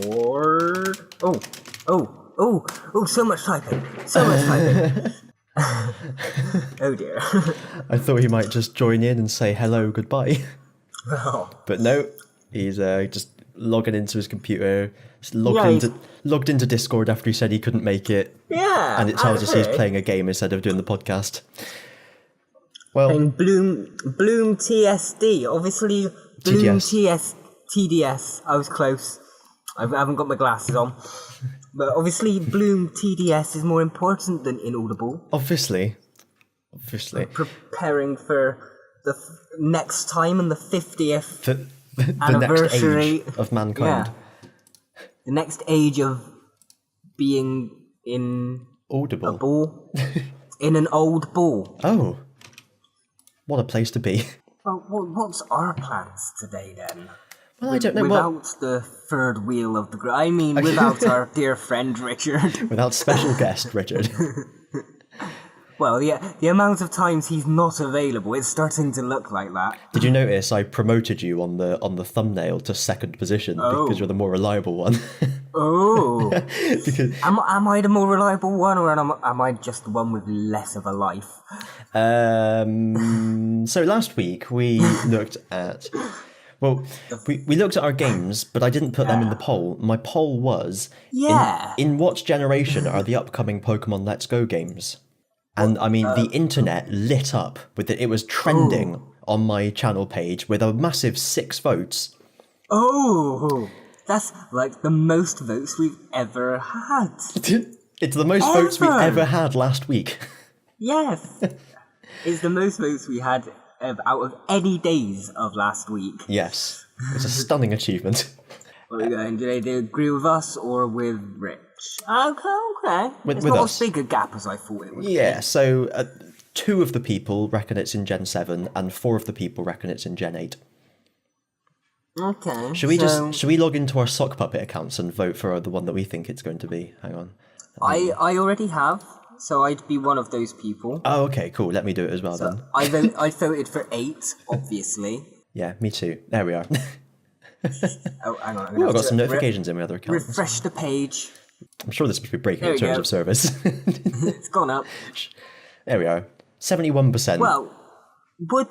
Board. Oh, so much typing. So much typing. Oh dear. I thought he might just join in and say hello, goodbye. Oh. But no, he's just logging into his computer, logged into Discord after he said he couldn't make it. Yeah. And it tells us he's playing a game instead of doing the podcast. Well, playing Bloom TSD. Obviously, Bloom TDS. I was close. I haven't got my glasses on. But obviously, Bloom TDS is more important than Inaudible. Obviously. I'm preparing for the next time and the 50th the anniversary next age of mankind. Yeah. The next age of being in Audible. A ball. In an old ball. Oh. What a place to be. Well, what's our plans today then? Well, I don't know. Without the third wheel of the group. I mean, without our dear friend Richard. Without special guest Richard. Well, yeah, the amount of times he's not available, it's starting to look like that. Did you notice I promoted you on the thumbnail to second position because you're the more reliable one? Oh. Because Am I the more reliable one, or am I just the one with less of a life? So last week we looked at... Well, we looked at our games, but I didn't put them in the poll. My poll was, in what generation are the upcoming Pokemon Let's Go games? And I mean, the internet lit up with it. It was trending on my channel page with a massive 6 votes. Oh, that's like the most votes we've ever had. It's the most votes we ever had last week. Yes. It's the most votes we had out of any days of last week. Yes. It's a stunning achievement. What are we going? Do they agree with us or with Rich? Okay. It's With not us. as big a gap as I thought it would be. Yeah, so 2 of the people reckon it's in Gen 7 and 4 of the people reckon it's in Gen 8. Okay. Should we log into our sock puppet accounts and vote for the one that we think it's going to be? Hang on. I already have, so I'd be one of those people. Oh, okay, cool. Let me do it as well then. I voted for 8, obviously. Yeah, me too. There we are. Oh, hang on. I've got some notifications in my other account. Refresh the page. I'm sure this must be breaking in terms of service. It's gone up. There we are. 71%. Well, would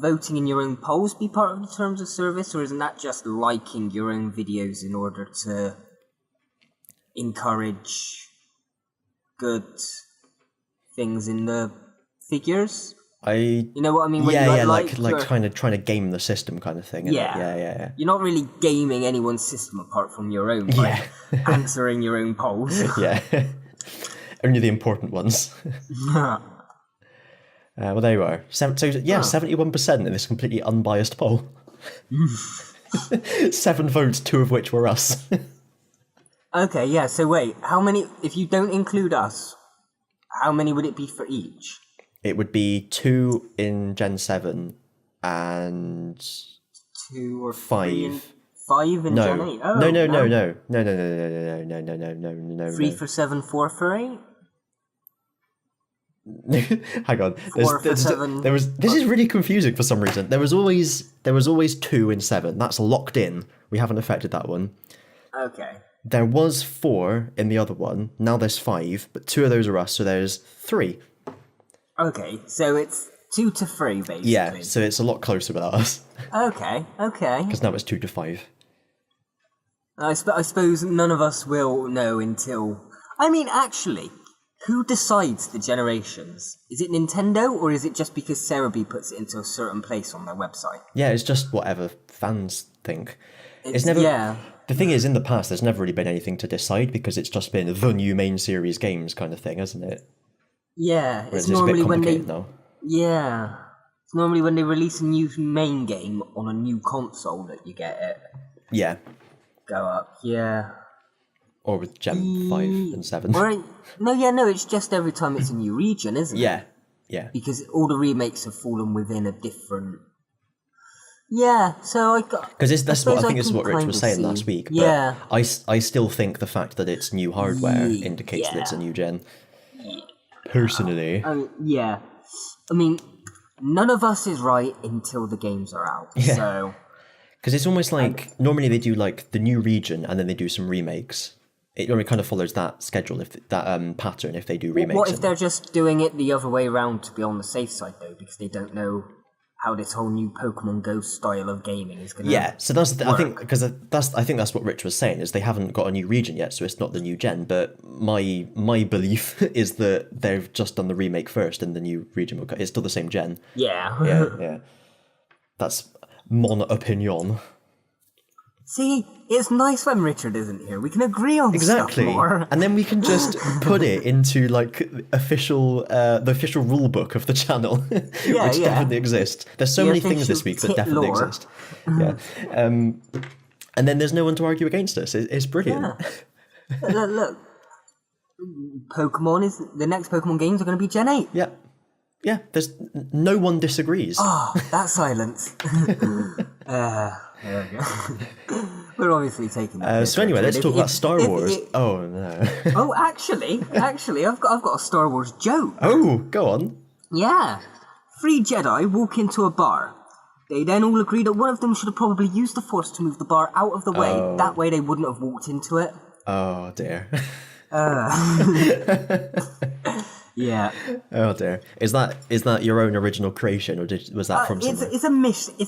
voting in your own polls be part of the terms of service, or isn't that just liking your own videos in order to encourage good things in the figures? You know what I mean? When trying to game the system kind of thing. Yeah. You're not really gaming anyone's system apart from your own by answering your own polls. Yeah. Only the important ones. Well, there you are. 71% in this completely unbiased poll. 7 votes, 2 of which were us. Okay, yeah, so wait, how many, if you don't include us, how many would it be for each? It would be 2 in Gen 7 and 2 or 5. 5 in Gen 8? Oh, No. 3 for 7, 4 for 8? Hang on. 4 for 7. This is really confusing for some reason. There was always 2 in 7. That's locked in. We haven't affected that one. Okay. There was 4 in the other one. Now there's 5, but 2 of those are us, so there's 3. Okay, so it's 2 to 3, basically. Yeah, so it's a lot closer without us. Okay. Because now it's 2 to 5. I suppose none of us will know until... I mean, actually, who decides the generations? Is it Nintendo, or is it just because Cerebi puts it into a certain place on their website? Yeah, it's just whatever fans think. It's never... Yeah. The thing is, in the past, there's never really been anything to decide because it's just been the new main series games kind of thing, hasn't it? Yeah, it's normally when they... now. Yeah. It's normally when they release a new main game on a new console that you get it. Yeah. Go up, yeah. Or with Gen 5 and 7. No, it's just every time it's a new region, isn't it? Yeah. Because all the remakes have fallen within a different... Yeah, so I got... Because I think this is what Rich was saying last week. Yeah. But I still think the fact that it's new hardware indicates that it's a new gen. Personally. Yeah. I mean, none of us is right until the games are out. Yeah. So... Because it's almost like, normally they do like the new region and then they do some remakes. It normally kind of follows that schedule, that pattern, if they do remakes. What if they're just doing it the other way around to be on the safe side, though, because they don't know how this whole new Pokemon Go style of gaming is going to Yeah, so that's I think that's what Rich was saying, is they haven't got a new region yet, so it's not the new gen. But my belief is that they've just done the remake first, and the new region will go. It's still the same gen. Yeah. Yeah. That's mon opinion. See, it's nice when Richard isn't here. We can agree on stuff more. And then we can just put it into like the official rule book of the channel, which definitely exists. There's so many things this week that definitely exist. Yeah, and then there's no one to argue against us. It's brilliant. Yeah. Look, the next Pokemon games are going to be Gen 8. Yeah. There's no one disagrees. Oh, that silence. There we go. We're obviously taking. So anyway, let's talk about Star Wars. Oh no. Oh, actually, I've got a Star Wars joke. Oh, go on. Yeah, 3 Jedi walk into a bar. They then all agree that one of them should have probably used the Force to move the bar out of the way. That way, they wouldn't have walked into it. Oh dear. Yeah. Oh dear. Is that your own original creation, or was that from somewhere? It's a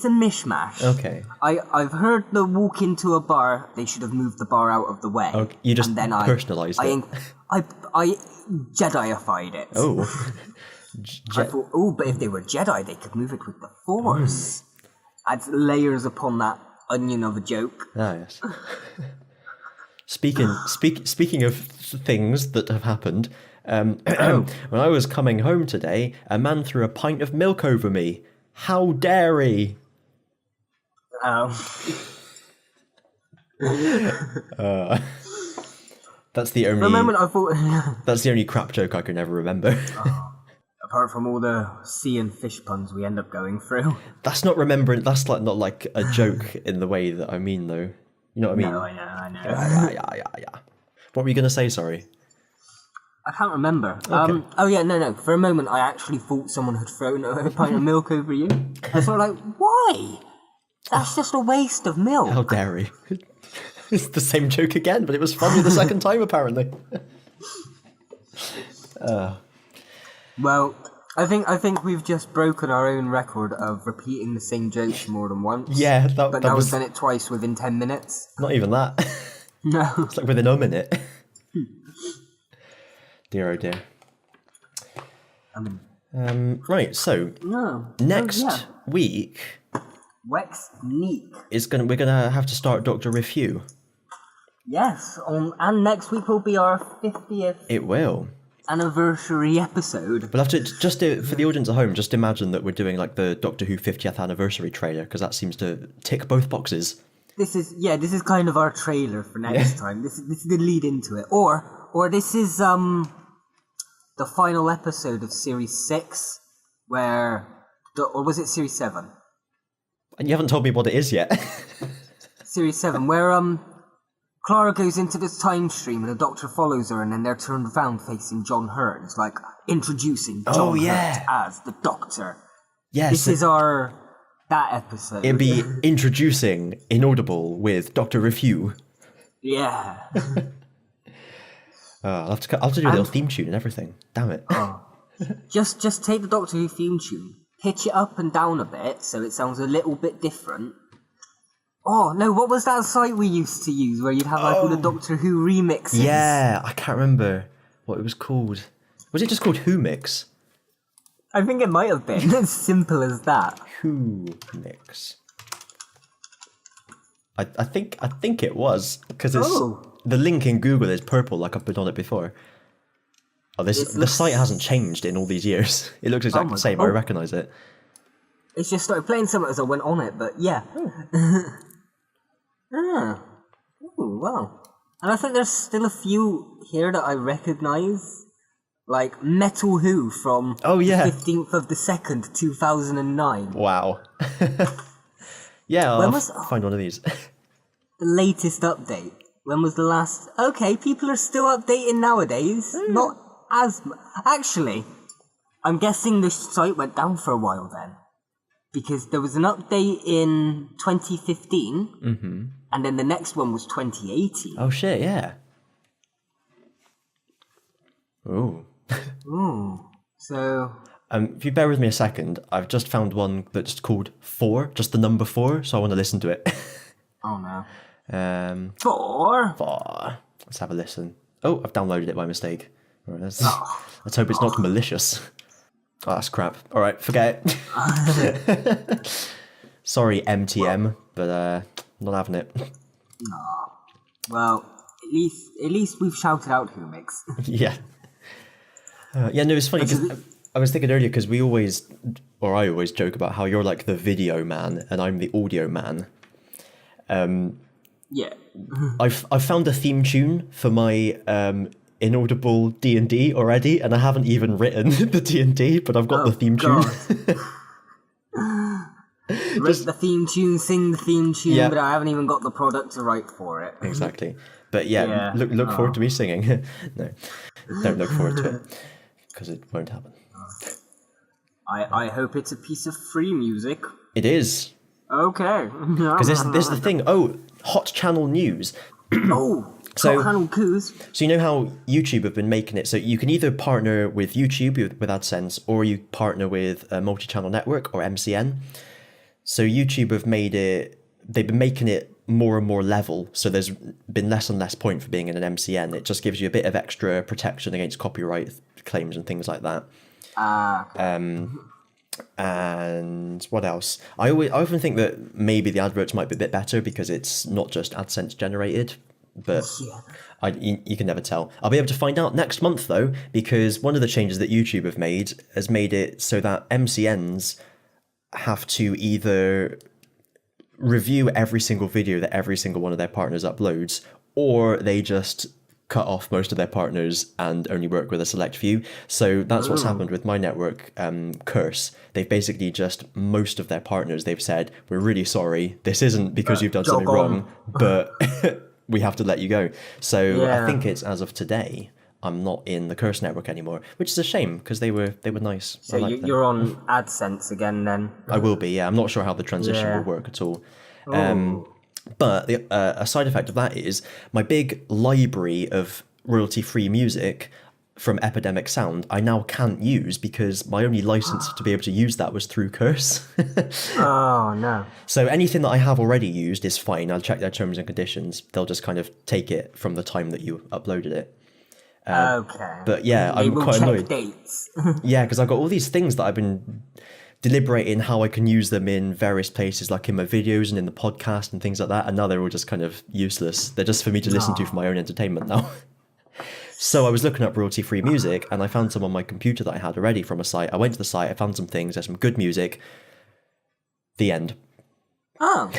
mishmash. Okay. I've heard the walk into a bar. They should have moved the bar out of the way. Okay. You just personalised it. I Jediified it. Oh. I thought, but if they were Jedi, they could move it with the Force. Adds layers upon that onion of a joke. Ah, yes. Speaking of things that have happened. When I was coming home today, a man threw a pint of milk over me. How dare he? That's the only. For a moment, I thought. That's the only crap joke I can ever remember. Apart from all the sea and fish puns we end up going through. That's not remembering. That's like not like a joke in the way that I mean, though. You know what I mean? No, I know. Yeah. What were you gonna say? Sorry. I can't remember. Okay. Oh yeah, no. For a moment, I actually thought someone had thrown a pint of milk over you. I was sort of like, why? That's just a waste of milk. How dare he? It's the same joke again, but it was funny the second time, apparently. Well, I think we've just broken our own record of repeating the same jokes more than once. Yeah, but now we've done it twice within 10 minutes. Not even that. No. It's like within a minute. Dear oh dear. Right, so next week we're gonna have to start Doctor Revwhiew. Yes, and next week will be our 50th. It will. Anniversary episode. We'll have to just do, for the audience at home, just imagine that we're doing like the Doctor Who 50th anniversary trailer, because that seems to tick both boxes. This is kind of our trailer for next time. This is the lead into it, or this is the final episode of Series 6, or was it Series 7? And you haven't told me what it is yet. Series 7, where Clara goes into this time stream and the Doctor follows her, and then they're turned around facing John Hurt. It's like introducing John Hurt as the Doctor. Yes. This is that episode. It'd be introducing Inaudible with Doctor Revwhiew. Yeah. I'll have to do a little theme tune and everything. Damn it. Just take the Doctor Who theme tune, pitch it up and down a bit so it sounds a little bit different. Oh, no, what was that site we used to use where you'd have like all the Doctor Who remixes? Yeah, I can't remember what it was called. Was it just called Whomix? I think it might have been. As simple as that. Whomix. I think it was, because the link in Google is purple like I've been on it before. Oh, the site hasn't changed in all these years. It looks exactly the same. I recognise it. It's just started playing something as I went on it, but yeah. Oh, wow. And I think there's still a few here that I recognise. Like Metal Who from the 15th of the 2nd, 2009. Wow. Yeah, I'll find one of these. The latest update. When was the last... Okay, people are still updating nowadays. Not as... Actually, I'm guessing the site went down for a while then. because there was an update in 2015, and then the next one was 2018. Oh shit! Yeah. Ooh. Ooh. So. If you bear with me a second, I've just found one that's called 4, just the number 4. So I want to listen to it. Oh no. 4. Let's have a listen. Oh, I've downloaded it by mistake. All right, let's hope it's not malicious. Oh, that's crap. All right, forget it. Sorry, MTM, but not having it. No. Well, at least we've shouted out Whomix. Yeah. Yeah, no, it's funny because I was thinking earlier because I always joke about how you're like the video man and I'm the audio man. Yeah. I've found a theme tune for my inaudible D&D already, and I haven't even written the D&D, but I've got the theme tune. Write the theme tune, sing the theme tune, but I haven't even got the product to write for it. Exactly. But look forward to me singing. No, don't look forward to it, because it won't happen. I hope it's a piece of free music. It is. Okay. Because this is the thing. Oh, hot channel news. Hot channel news. So you know how YouTube have been making it so you can either partner with YouTube with AdSense, or you partner with a multi-channel network or MCN. So YouTube have they've been making it more and more level. So there's been less and less point for being in an MCN. It just gives you a bit of extra protection against copyright claims and things like that. And what else? I often think that maybe the adverts might be a bit better because it's not just AdSense generated, but you can never tell. I'll be able to find out next month though, because one of the changes that YouTube has made it so that MCNs have to either review every single video that every single one of their partners uploads, or they just cut off most of their partners and only work with a select few. So that's what's happened with my network, Rehearse. They've basically just, most of their partners, they've said, we're really sorry, this isn't because you've done something wrong, but we have to let you go. So I think it's as of today, I'm not in the Rehearse network anymore, which is a shame because they were nice. So you're on AdSense again then? I will be, yeah. I'm not sure how the transition will work at all. But a side effect of that is my big library of royalty-free music from Epidemic Sound I now can't use because my only license to be able to use that was through Curse. Oh, no. So anything that I have already used is fine. I'll check their terms and conditions. They'll just kind of take it from the time that you uploaded it. Okay. But yeah, I'm quite annoyed. Dates. Yeah, because I've got all these things that I've been deliberating how I can use them in various places, like in my videos and in the podcast and things like that, and now they're all just kind of useless. They're just for me to listen to for my own entertainment now. So I was looking up royalty-free music, and I found some on my computer that I had already from a site. I went to the site, I found some things, there's some good music. The end. Oh.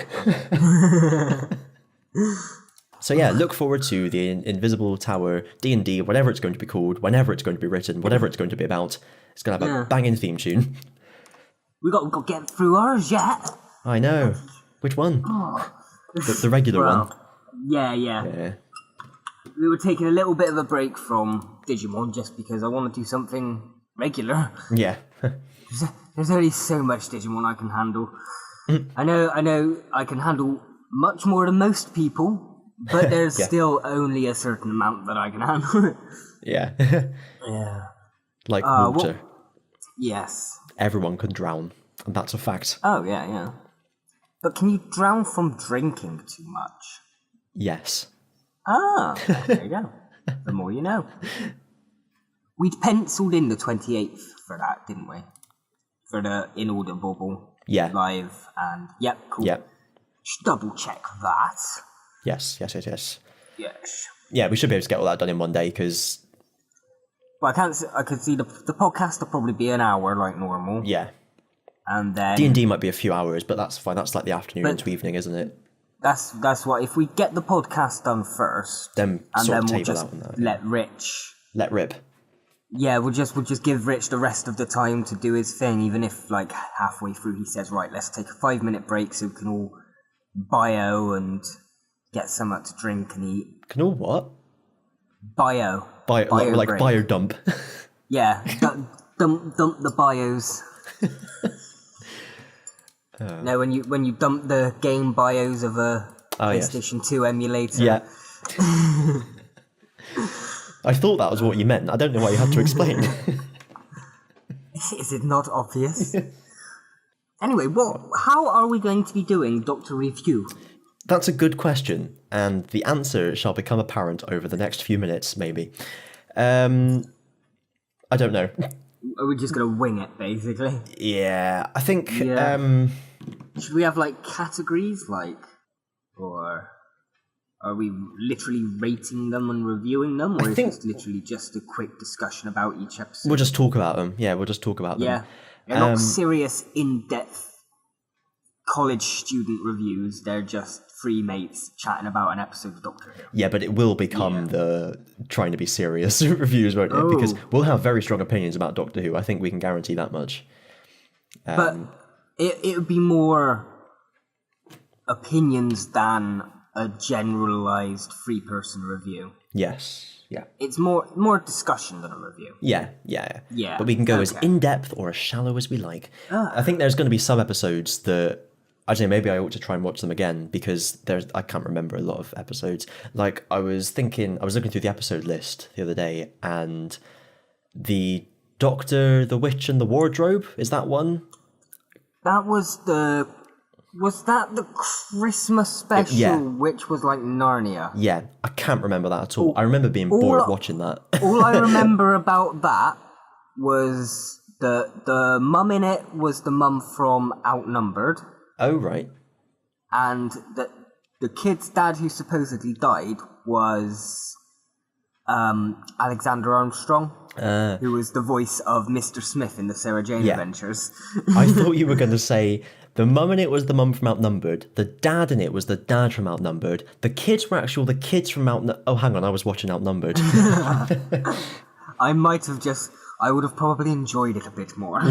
So yeah, look forward to the Invisible Tower D&D, whatever it's going to be called, whenever it's going to be written, whatever it's going to be about. It's going to have a banging theme tune. We got to get through ours yet. I know. Which one? The regular one. Yeah. We were taking a little bit of a break from Digimon just because I want to do something regular. Yeah. There's only so much Digimon I can handle. I know I can handle much more than most people, but there's still only a certain amount that I can handle. Yeah. Yeah. Like water. Yes. Everyone can drown, and that's a fact. Oh, yeah. But can you drown from drinking too much? Yes. Ah, there you go. The more you know. We'd penciled in the 28th for that, didn't we? For the inaudible live, and cool. Yep. Just double check that. Yes. Yes. Yeah, we should be able to get all that done in one day, because... Well, I could see the podcast will probably be an hour like normal. Yeah. And then... D&D might be a few hours, but that's fine. That's like the afternoon into evening, isn't it? That's what, if we get the podcast done first, then we'll just let Rich... Let rip. Yeah, we'll just give Rich the rest of the time to do his thing, even if, like, halfway through he says, right, let's take a 5-minute break so we can all bio and get something to drink and eat. Can all what? Bio like break. bio dump. Yeah, dump the bios. No, when you dump the game bios of a PlayStation 2 emulator. Yeah. I thought that was what you meant. I don't know why you had to explain. Is it not obvious? Anyway, how are we going to be doing Doctor Revwhiew? That's a good question, and the answer shall become apparent over the next few minutes, maybe. I don't know. Are we just going to wing it, basically? Yeah, I think... Should we have, categories, or... Are we literally rating them and reviewing them, or is it literally just a quick discussion about each episode? We'll just talk about them. Yeah, we'll just talk about them. Yeah, they're not serious, in-depth college student reviews. They're just three mates chatting about an episode of Doctor Who. Yeah, but it will become the trying to be serious reviews, won't it? Because we'll have very strong opinions about Doctor Who. I think we can guarantee that much. But it would be more opinions than a generalized three-person review. Yes, yeah. It's more discussion than a review. Yeah. But we can go as in-depth or as shallow as we like. I think there's going to be some episodes that, I don't know, maybe I ought to try and watch them again, because I can't remember a lot of episodes. I was looking through the episode list the other day, and the Doctor, the Witch and the Wardrobe, is that one? Was that the Christmas special, which was like Narnia? Yeah, I can't remember that at all. I remember being bored watching that. All I remember about that was the mum in it was the mum from Outnumbered. Oh, right. And the kid's dad who supposedly died was Alexander Armstrong, who was the voice of Mr. Smith in the Sarah Jane Adventures. I thought you were going to say... The mum in it was the mum from Outnumbered. The dad in it was the dad from Outnumbered. The kids were actually the kids from Outnumbered. Oh, hang on, I was watching Outnumbered. I would have probably enjoyed it a bit more.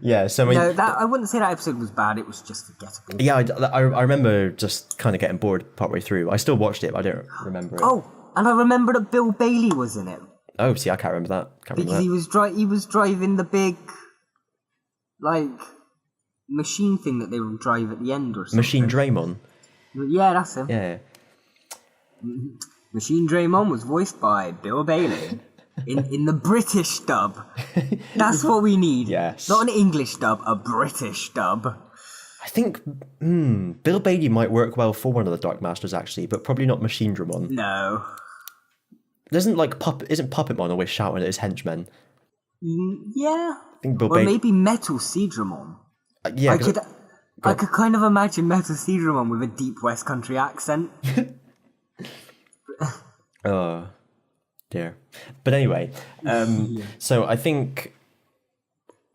Yeah, so... I wouldn't say that episode was bad, it was just forgettable. Yeah, I remember just kind of getting bored partway through. I still watched it, but I don't remember it. Oh, and I remember that Bill Bailey was in it. Oh, see, I can't remember that. Because he was driving the big, machine thing that they would drive at the end or something. Machine Draymond? Yeah, that's him. Yeah. Machine Draymond was voiced by Bill Bailey in the British dub. That's what we need. Yes. Not an English dub, a British dub. I think Bill Bailey might work well for one of the Dark Masters, actually, but probably not Machine Draymond. No. Isn't Puppetmon always shouting at his henchmen? Yeah. I think Bill Bailey... maybe Metal Seadramon. Yeah, I could kind of imagine Metal Seadramon with a deep West Country accent. Oh, dear. But anyway, so I think...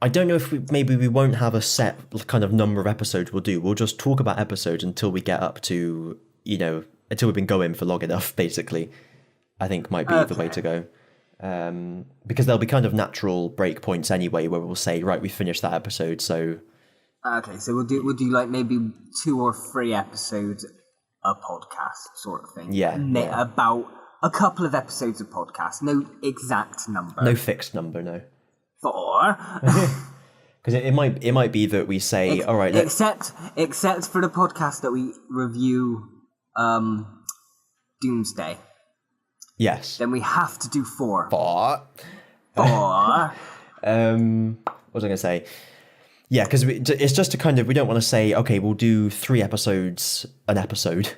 I don't know if we won't have a set kind of number of episodes we'll do. We'll just talk about episodes until we get up to, until we've been going for long enough, basically. I think might be the way to go. Because there'll be kind of natural break points anyway where we'll say, right, we finished that episode, so... Okay, so we'll do maybe 2 or 3 episodes a podcast sort of thing. Yeah. About a couple of episodes of podcast. No exact number. No fixed number, no. 4. Because it might be that we say, all right, except for the podcast that we review Doomsday. Yes. Then we have to do 4. 4. What was I going to say? Yeah, because it's just to kind of, we don't want to say, okay, we'll do 3 episodes an episode.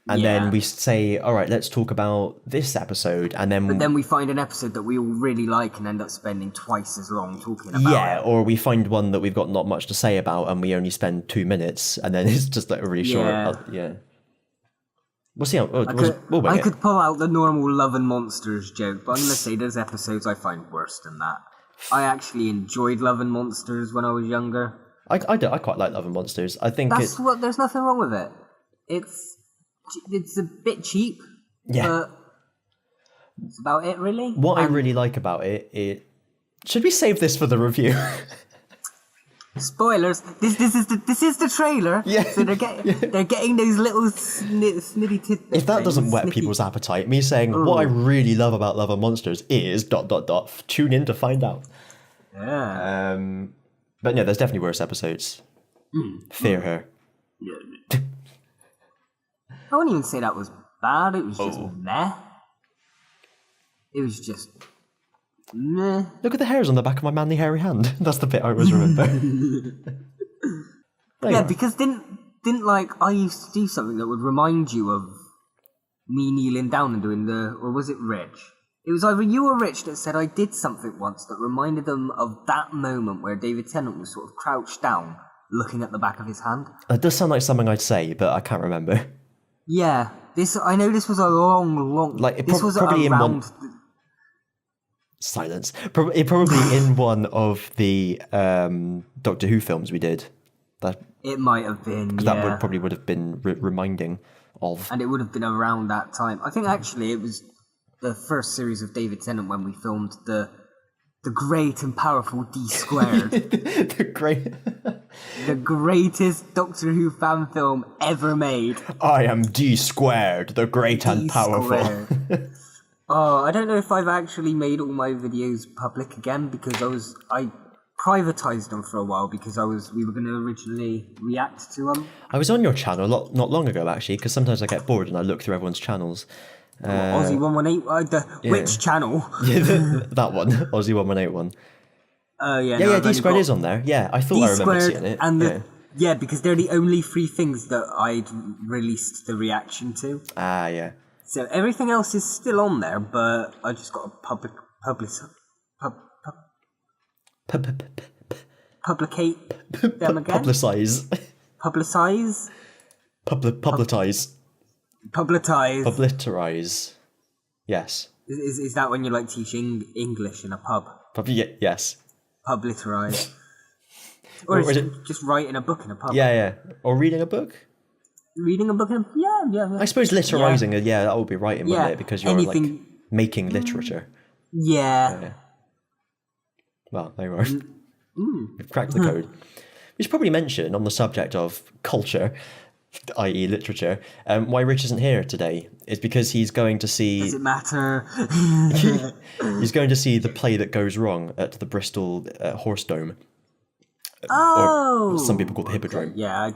And then we say, all right, let's talk about this episode. And then... But then we find an episode that we all really like and end up spending twice as long talking about it. Yeah, or we find one that we've got not much to say about and we only spend 2 minutes. And then it's just a really short... Yeah. We'll see how... I could pull out the normal Love and Monsters joke, but I'm going to say there's episodes I find worse than that. I actually enjoyed Love and Monsters when I was younger. I quite like Love and Monsters. I think there's nothing wrong with it. It's a bit cheap. Yeah. But that's about it, really. What I really like about it... Should we save this for the review? Spoilers. This is the trailer. Yeah. So they're getting those little snitty tidbits. If that doesn't whet people's appetite, me saying what I really love about Love and Monsters is ... Tune in to find out. Yeah. But no, there's definitely worse episodes. Fear her. I wouldn't even say that was bad. It was just meh. It was just meh. Look at the hairs on the back of my manly hairy hand. That's the bit I always remember. Yeah, because didn't like I used to do something that would remind you of me kneeling down and doing or was it Rich? It was either you or Rich that said I did something once that reminded them of that moment where David Tennant was sort of crouched down, looking at the back of his hand. It does sound like something I'd say, but I can't remember. Yeah, I know this was a long. Like this was probably around. Silence. Probably in one of the Doctor Who films we did. It might have been. Because that would have been reminding of. And it would have been around that time. I think actually it was the first series of David Tennant when we filmed the great and powerful D Squared. The greatest Doctor Who fan film ever made. I am D Squared, the great and powerful. Oh, I don't know if I've actually made all my videos public again because I privatized them for a while because we were going to originally react to them. I was on your channel not long ago actually because sometimes I get bored and I look through everyone's channels. Ozzy 118, which channel? That one, Ozzy 118 Oh yeah, yeah, D Squared is on there. Yeah, I thought I remembered seeing it. And because they're the only three things that I'd released the reaction to. Ah, yeah. So everything else is still on there, but I just got to publicate them again. Publicize. Publiterize. Yes. Is that when you're like teaching English in a pub? Yes. Publiterize. Or is it just writing a book in a pub? Yeah. Or reading a book? Reading a book in a... Yeah. I suppose literizing, that would be writing, wouldn't it? Because you're like making literature. Yeah. Well, there you are. We've cracked the code. We should probably mention on the subject of culture, i.e. literature, why Rich isn't here today is because he's going to see... Does it matter? He's going to see The Play That Goes Wrong at the Bristol Horse Dome. Oh! Or some people call the Hippodrome. Okay. Yeah,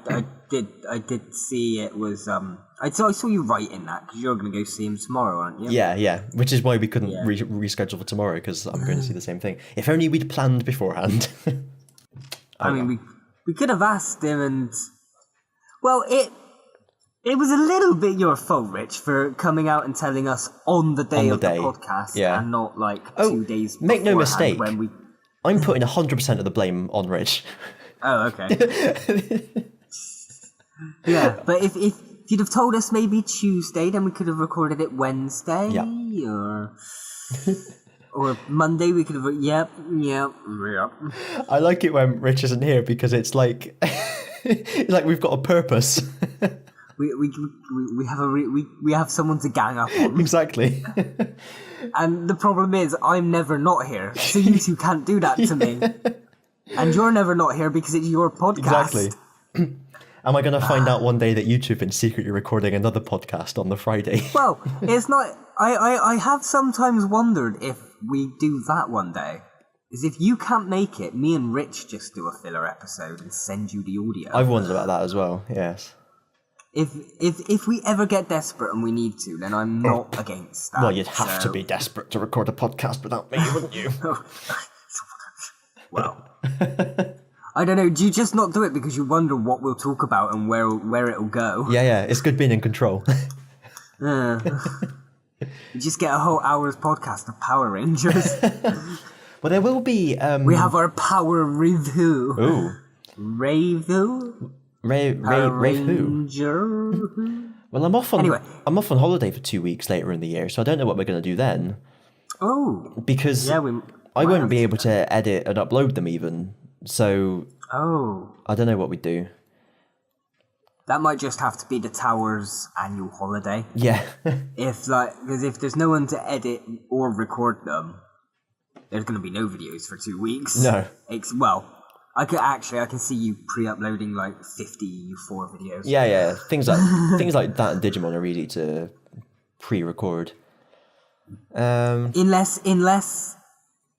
I did see it was... I saw you writing that because you're going to go see him tomorrow, aren't you? Yeah. Which is why we couldn't reschedule for tomorrow because I'm going to see the same thing. If only we'd planned beforehand. I mean, we could have asked him and... Well, it was a little bit your fault, Rich, for coming out and telling us on the day of the podcast and not like 2 days beforehand. Make no mistake. When I'm putting 100% of the blame on Rich. Oh, okay. Yeah, but if you'd have told us maybe Tuesday, then we could have recorded it Wednesday, or Monday. We could have. Yep. I like it when Rich isn't here because it's like, like we've got a purpose. We have someone to gang up on. Exactly. And the problem is, I'm never not here, so you two can't do that to me. And you're never not here because it's your podcast. Exactly. Am I going to find out one day that you two have been secretly recording another podcast on the Friday? Well, it's not... I have sometimes wondered if we do that one day. Is if you can't make it, me and Rich just do a filler episode and send you the audio. I've wondered about that as well, yes. If we ever get desperate and we need to, then I'm not against that. Well, you'd have to be desperate to record a podcast without me, wouldn't you? Well, I don't know. Do you just not do it because you wonder what we'll talk about and where it'll go? Yeah. It's good being in control. You just get a whole hour's podcast of Power Rangers. Well, there will be... We have our Power Revwhiew. Ooh. Revwhiew? Revwhiew? Well, I'm off on holiday for 2 weeks later in the year, so I don't know what we're going to do then. Oh. Because I won't be able to edit and upload them even, so... Oh. I don't know what we'd do. That might just have to be the Tower's annual holiday. Yeah. Because if there's no one to edit or record them, there's going to be no videos for 2 weeks. No. I can see you pre-uploading like 50 U4 videos. Yeah. Things like that and Digimon are easy to pre-record. Unless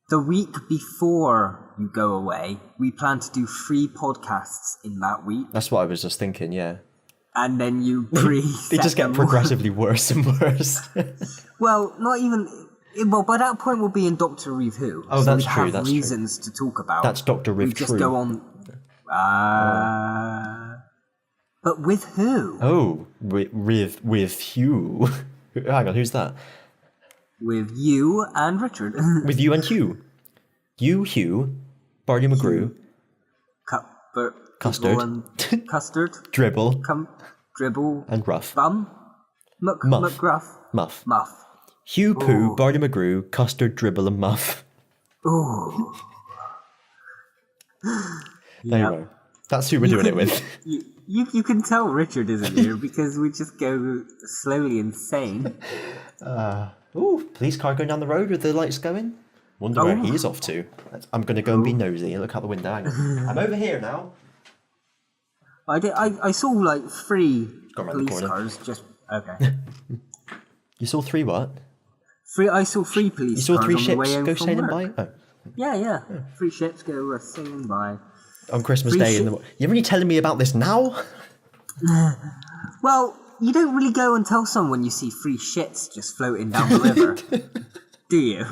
the week before you go away, we plan to do 3 podcasts in that week. That's what I was just thinking, yeah. And then you preset They just get them. progressively worse and worse. Well, not even... Well, by that point we'll be in Doctor Revwhiew. Oh, so that's we true, have that's true. reasons to talk about. That's Doctor Revwhiew. We just go on... But with who? Oh, with Hugh. Hang on, who's that? With you and Richard. With you and Hugh. You, Hugh, Barney McGrew, Custard, and Custard, Dribble, Dribble, and Ruff. Bum, Muff. McGruff, Muff. Muff. Hugh, Pooh, Barney McGrew, Custard, Dribble, and Muff. Ooh. There you go. That's who we're doing it with. You can tell Richard isn't here because we just go slowly insane. Ooh, police car going down the road with the lights going. Wonder where he's off to. I'm going to go and be nosy and look out the window. Hang on. I'm over here now. I saw like 3 Gone round the police corner. cars just... Okay. You saw 3 what? I saw 3 police You saw cars 3 on the ships way home go from sailing work. by? Oh. Yeah. 3 ships go sailing by. On Christmas 3 Day. You're really telling me about this now? Well, you don't really go and tell someone you see 3 shits just floating down the river, do you?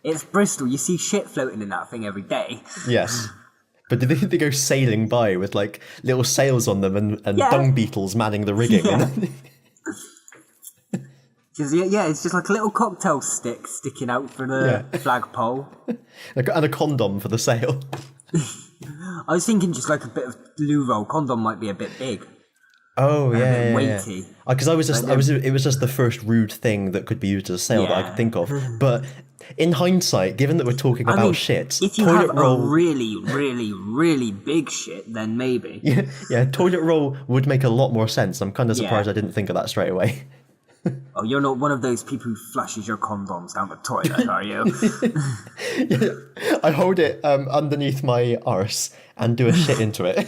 It's Bristol. You see shit floating in that thing every day. Yes. But they go sailing by with like little sails on them and dung beetles manning the rigging. Yeah. It's just like a little cocktail stick sticking out for the flagpole. And a condom for the sail. I was thinking just like a bit of loo roll. Condom might be a bit big. Oh yeah, weighty. Because it was just the first rude thing that could be used as a sail that I could think of. But in hindsight, given that we're talking about shit, if you toilet have roll, a really, really, really big shit, then maybe. yeah, toilet roll would make a lot more sense. I'm kind of surprised I didn't think of that straight away. Oh, you're not one of those people who flushes your condoms down the toilet, are you? I hold it underneath my arse and do a shit into it.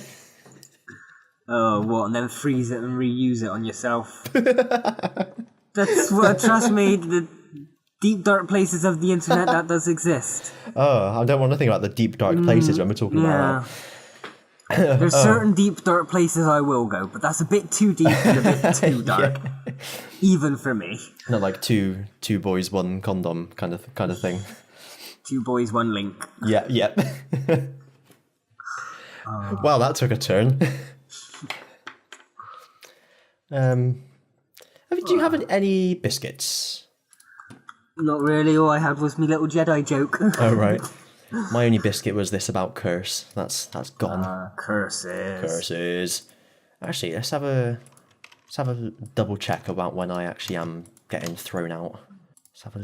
Oh, what? And then freeze it and reuse it on yourself. That's what, trust me, the deep dark places of the internet, that does exist. Oh, I don't want to think about the deep dark places when we're talking about that. There's certain deep dark places I will go, but that's a bit too deep and a bit too dark. Even for me. Not like two boys, one condom kind of thing. 2 boys, 1 link. Yeah. Well, that took a turn. Do you have any biscuits? Not really. All I had was my little Jedi joke. Oh right. My only biscuit was this about curse. That's gone. Curses. Actually, let's have a double check about when I actually am getting thrown out. Let's have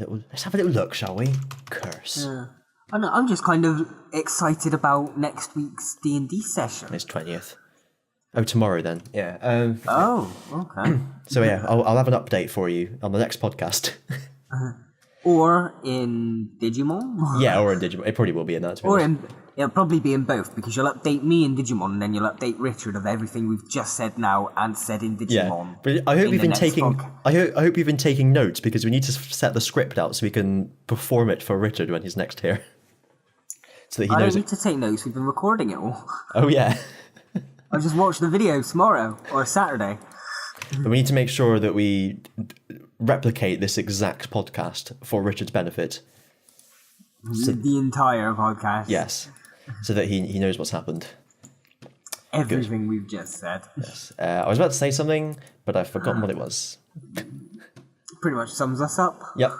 a little look, shall we? Curse. I'm just kind of excited about next week's D&D session. It's 20th. Oh, tomorrow then. Yeah. Okay. So yeah, I'll have an update for you on the next podcast. Or in Digimon. Yeah, or in Digimon. It probably will be in that. It'll probably be in both, because you'll update me in Digimon and then you'll update Richard of everything we've just said now and said in Digimon. Yeah, but I hope you've been taking. I hope you've been taking notes, because we need to set the script out so we can perform it for Richard when he's next here. So that he knows. I don't need to take notes. We've been recording it all. Oh yeah. I'll just watch the video tomorrow or Saturday. But we need to make sure that we replicate this exact podcast for Richard's benefit. The entire podcast. Yes. So that he knows what's happened. Everything we've just said. Yes. I was about to say something, but I've forgotten what it was. Pretty much sums us up. Yep.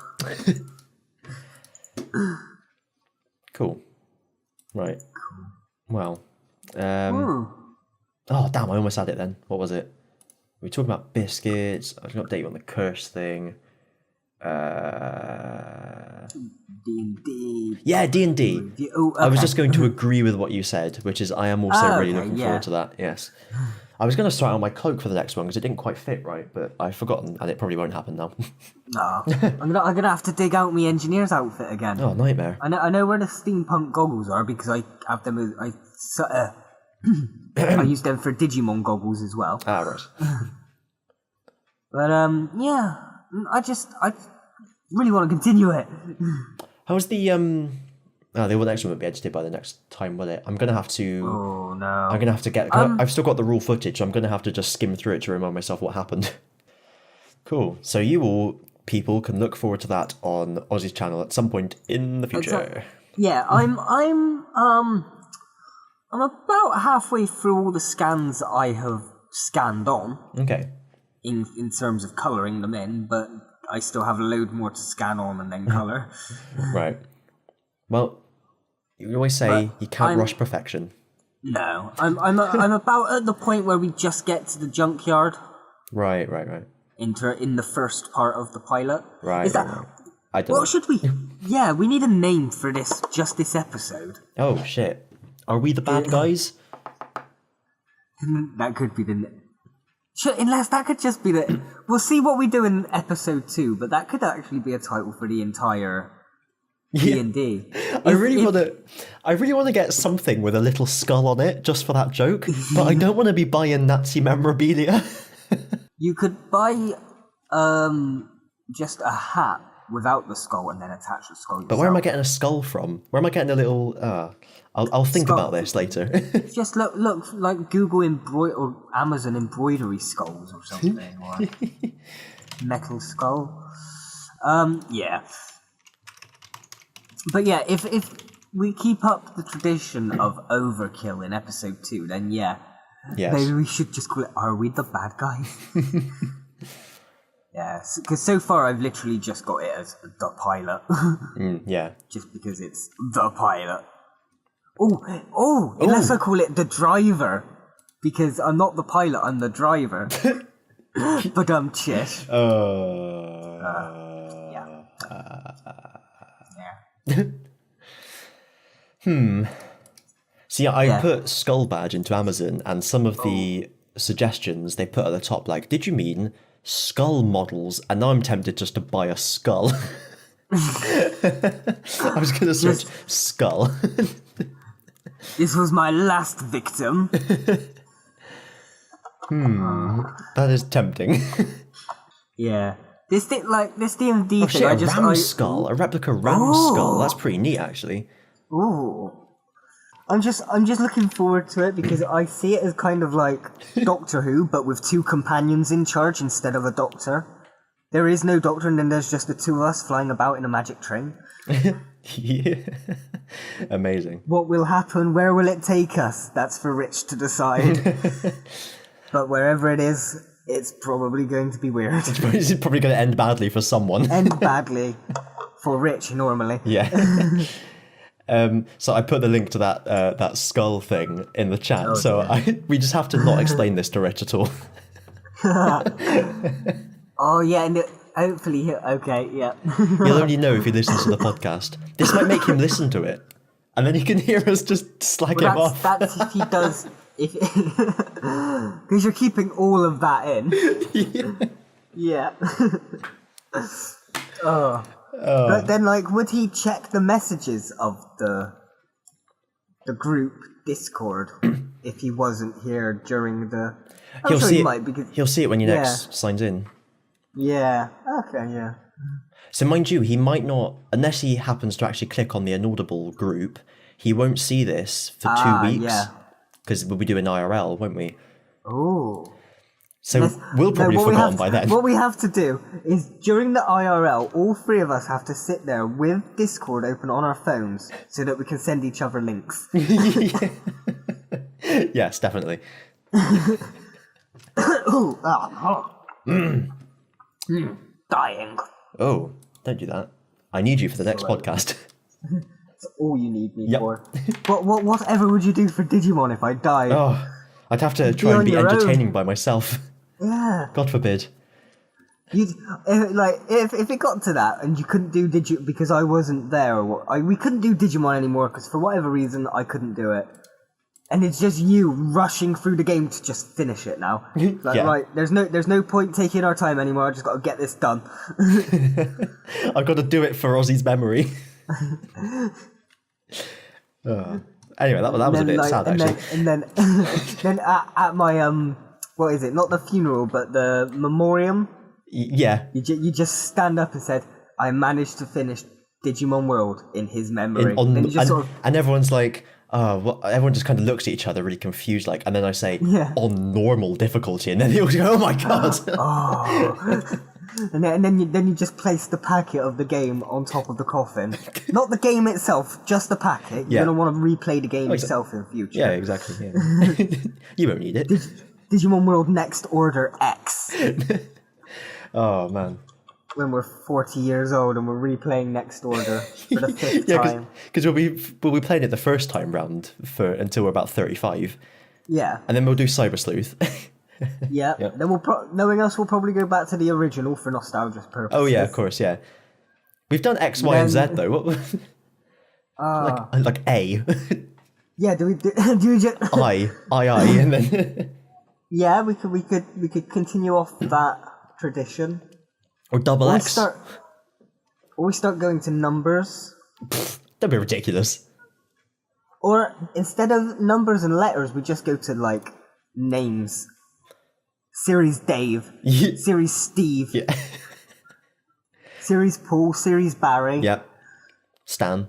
Cool. Right. Well. Oh, damn, I almost had it then. What was it? We were talking about biscuits. I was going to update you on the curse thing. D&D. Yeah, D&D. Oh, okay. I was just going to agree with what you said, which is I am also really looking forward to that, yes. I was going to start on my cloak for the next one because it didn't quite fit right, but I've forgotten and it probably won't happen now. No. I'm gonna have to dig out my engineer's outfit again. Oh, nightmare. I know where the steampunk goggles are because I have them. I use them for Digimon goggles as well. Ah, right. But yeah, I really want to continue it. How's the the next one won't be edited by the next time, will it? I'm gonna have to. Oh no! I'm gonna have to get. I've still got the raw footage, so I'm gonna have to just skim through it to remind myself what happened. Cool. So you all people can look forward to that on Ozzy's channel at some point in the future. Yeah, I'm about halfway through all the scans I have scanned on. Okay. In terms of colouring them in, but I still have a load more to scan on and then colour. Right. Well, you always say you can't rush perfection. No, I'm about at the point where we just get to the junkyard. Right. In the first part of the pilot. Right. Is that? Right. I don't know. What should we? Yeah, we need a name for this episode. Oh shit! Are we the bad guys? That could be the. Unless that could just be the. We'll see what we do in episode 2, but that could actually be a title for the entire D&D. I really want to get something with a little skull on it just for that joke, but I don't want to be buying Nazi memorabilia. You could buy just a hat without the skull and then attach the skull yourself. But where am I getting a skull from? Where am I getting a little... I'll think about this later. Just look like Google or Amazon embroidery skulls or something. Or metal skull. Yeah. But yeah, if we keep up the tradition of overkill in episode 2, then yeah. Yes. Maybe we should just call it, Are We the Bad Guys? Yeah, because so far I've literally just got it as the pilot. Yeah. Just because it's the pilot. Unless I call it the driver. Because I'm not the pilot, I'm the driver. But I'm chish. Yeah. See, I put Skull Badge into Amazon, and some of the suggestions they put at the top, like, did you mean skull models? And now I'm tempted just to buy a skull. I was going to search skull. This was my last victim. That is tempting. Yeah. This thing, this D&D thing, a ram skull, a replica ram skull. That's pretty neat, actually. Ooh. I'm just looking forward to it because I see it as kind of like Doctor Who, but with 2 companions in charge instead of a doctor. There is no doctor, and then there's just the 2 of us flying about in a magic train. Yeah. Amazing. What will happen? Where will it take us? That's for Rich to decide. But wherever it is, it's probably going to be weird. It's probably going to end badly for someone. End badly. For Rich, normally. Yeah. So I put the link to that skull thing in the chat. We just have to not explain this to Rich at all. Oh yeah, and hopefully, okay, yeah. He'll only know if he listens to the podcast. This might make him listen to it, and then he can hear us just slag him off. That's if he does. Because you're keeping all of that in. Yeah. But then, would he check the messages of the group Discord if he wasn't here during the? He'll see it when he next signs in. Yeah. Okay. Yeah. So mind you, he might not, unless he happens to actually click on the Inaudible group, he won't see this for 2 weeks. Yeah. Because we'll be doing IRL, won't we? Oh. So we'll probably have forgotten by then. What we have to do is, during the IRL, all 3 of us have to sit there with Discord open on our phones so that we can send each other links. Yes, definitely. Dying. Oh, don't do that. I need you for the next podcast. That's all you need me for. Whatever would you do for Digimon if I died? Oh, I'd have to try and be entertaining by myself. Yeah. God forbid. If it got to that and you couldn't do Digimon because I wasn't there, we couldn't do Digimon anymore because for whatever reason I couldn't do it. And it's just you rushing through the game to just finish it now. Right, there's no point taking our time anymore. I just got to get this done. I've got to do it for Ozzy's memory. Anyway, that was a bit sad, actually. Then at my what is it? Not the funeral, but the memoriam. Yeah. You just stand up and said, "I managed to finish Digimon World in his memory. Then you just and everyone's like, everyone just kind of looks at each other really confused, like, and then I say, on normal difficulty, and then they all go, oh my god. And then you just place the packet of the game on top of the coffin. Not the game itself, just the packet. You're going to want to replay the game yourself in the future. Yeah, exactly. Yeah. You won't need it. Digimon World Next Order X. Oh, man. When we're 40 years old and we're replaying Next Order for the fifth time. Because we'll be playing it the first time round until we're about 35. Yeah. And then we'll do Cyber Sleuth. Yeah. Then knowing us, we'll probably go back to the original for nostalgia purposes. Oh yeah, of course, yeah. We've done X, Y, and Z though. What? Like A. Yeah. Do we just I, and then. Yeah, we could continue off that tradition. Or double X. Or we start going to numbers. That'd be ridiculous. Or instead of numbers and letters, we just go to like names. Series Dave. Series Steve. Yeah. Series Paul. Series Barry. Yep. Stan.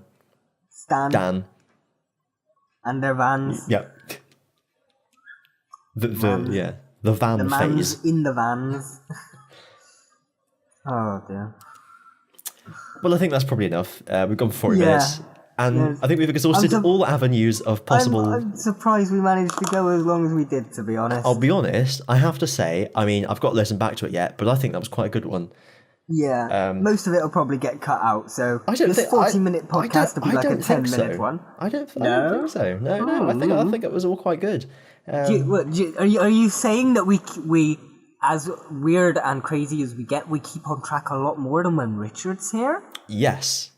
Dan. And their vans. Yep. The van the phase. In the vans. Oh dear. Well, I think that's probably enough. We've gone for 40 minutes. And I think we've exhausted all avenues of possible... I'm surprised we managed to go as long as we did, to be honest. I'll be honest, I have to say, I mean, I've got to listen back to it yet, but I think that was quite a good one. Yeah, most of it will probably get cut out, so I don't this 40-minute podcast will be like a 10-minute one. I don't think so. No, I think it was all quite good. Are you saying that we, as weird and crazy as we get, we keep on track a lot more than when Richard's here? Yes.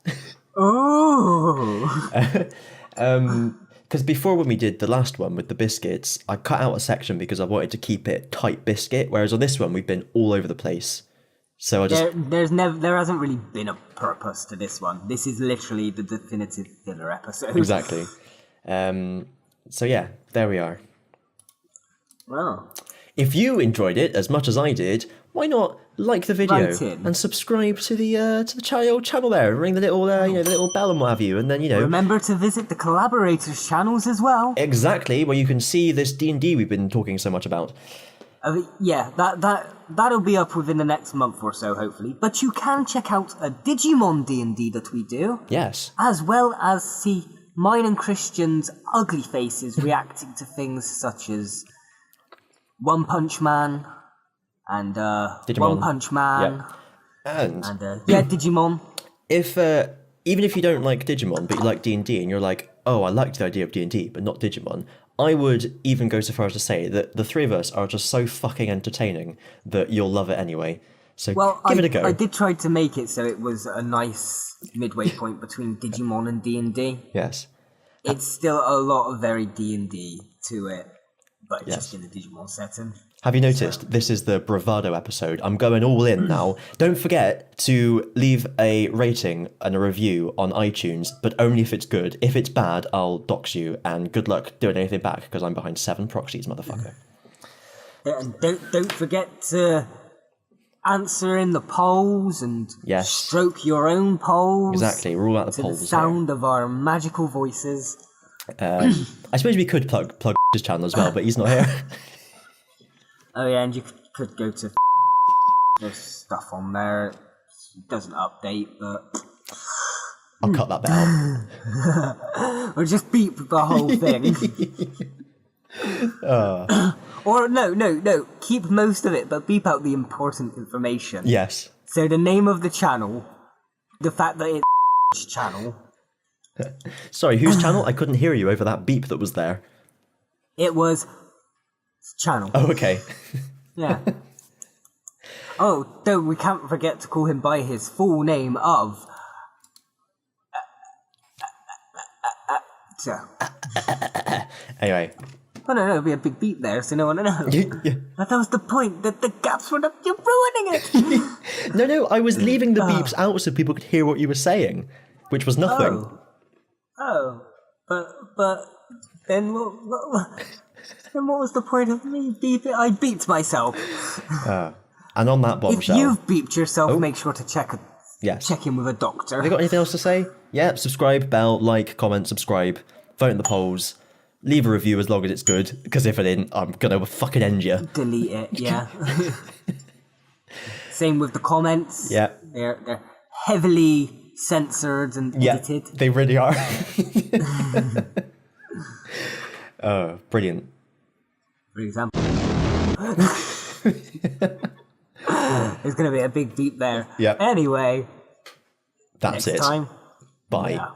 Oh. Because before when we did the last one with the biscuits, I cut out a section because I wanted to keep it tight biscuit, whereas on this one we've been all over the place. So I just there hasn't really been a purpose to this one. This is literally the definitive filler episode. Exactly. So yeah, there we are. Well, if you enjoyed it as much as I did, why not like the video and subscribe to the channel there, and ring the little the little bell and what have you, and then remember to visit the collaborators' channels as well. Exactly, where you can see this D&D we've been talking so much about. That'll be up within the next month or so, hopefully. But you can check out a Digimon D&D that we do. Yes. As well as see mine and Christian's ugly faces reacting to things such as One Punch Man and Digimon. One Punch Man. Yep. And Digimon. If even if you don't like Digimon, but you like D&D, and you're like, oh, I liked the idea of D&D, but not Digimon, I would even go so far as to say that the three of us are just so fucking entertaining that you'll love it anyway. So give it a go. I did try to make it so it was a nice midway point between Digimon and D&D. Yes. It's still a lot of very D&D to it, but just in the Digimon setting. Have you noticed, this is the bravado episode. I'm going all in now. Don't forget to leave a rating and a review on iTunes, but only if it's good. If it's bad, I'll dox you, and good luck doing anything back, because I'm behind 7 proxies, motherfucker. And don't forget to answer in the polls and stroke your own polls. Exactly, we're all out the polls. To the sound of our magical voices. I suppose we could plug his channel as well, but he's not here. Oh yeah, and you could go to there's stuff on there. It doesn't update, but I'll cut that bit out. Or just beep the whole thing. Or no, keep most of it, but beep out the important information. Yes. So the name of the channel, the fact that it's channel. Sorry, whose channel? I couldn't hear you over that beep that was there. It was channel. Oh, okay. Yeah. Oh, though we can't forget to call him by his full name of... Anyway. Oh no, there'll be a big beep there, so no one will know. Yeah. That was the point, that the gaps were up, you're ruining it! No, I was leaving the beeps out so people could hear what you were saying, which was nothing. But then what was the point of me beeping? I beeped myself. And on that bombshell... If you've beeped yourself, make sure to check Yes. check in with a doctor. Have you got anything else to say? Yeah, subscribe, bell, like, comment, subscribe, vote in the polls, leave a review as long as it's good, because if it ain't, I'm gonna fucking end you. Delete it, yeah. Same with the comments. Yeah. They're heavily censored and edited. They really are. Oh, brilliant. For example. There's going to be a big beep there. Yeah. Anyway. That's next it. time. Bye. Yeah.